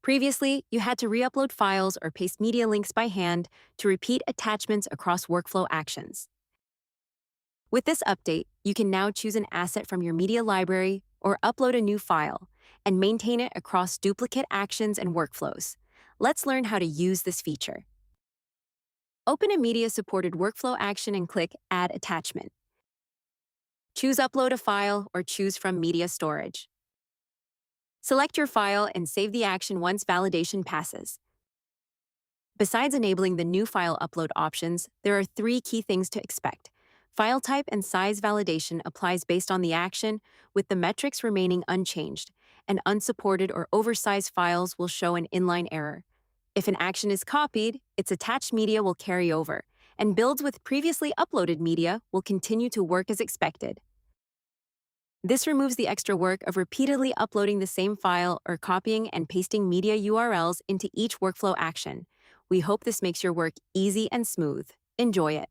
Previously, you had to re-upload files or paste media links by hand to repeat attachments across workflow actions. With this update, you can now choose an asset from your media library or upload a new file and maintain it across duplicate actions and workflows. Let's learn how to use this feature. Open a media-supported workflow action and click Add Attachment. Choose Upload a File or choose from Media Storage. Select your file and save the action once validation passes. Besides enabling the new file upload options, there are three key things to expect. File type and size validation applies based on the action, with the metrics remaining unchanged, and unsupported or oversized files will show an inline error. If an action is copied, its attached media will carry over, and builds with previously uploaded media will continue to work as expected. This removes the extra work of repeatedly uploading the same file or copying and pasting media URLs into each workflow action. We hope this makes your work easy and smooth. Enjoy it.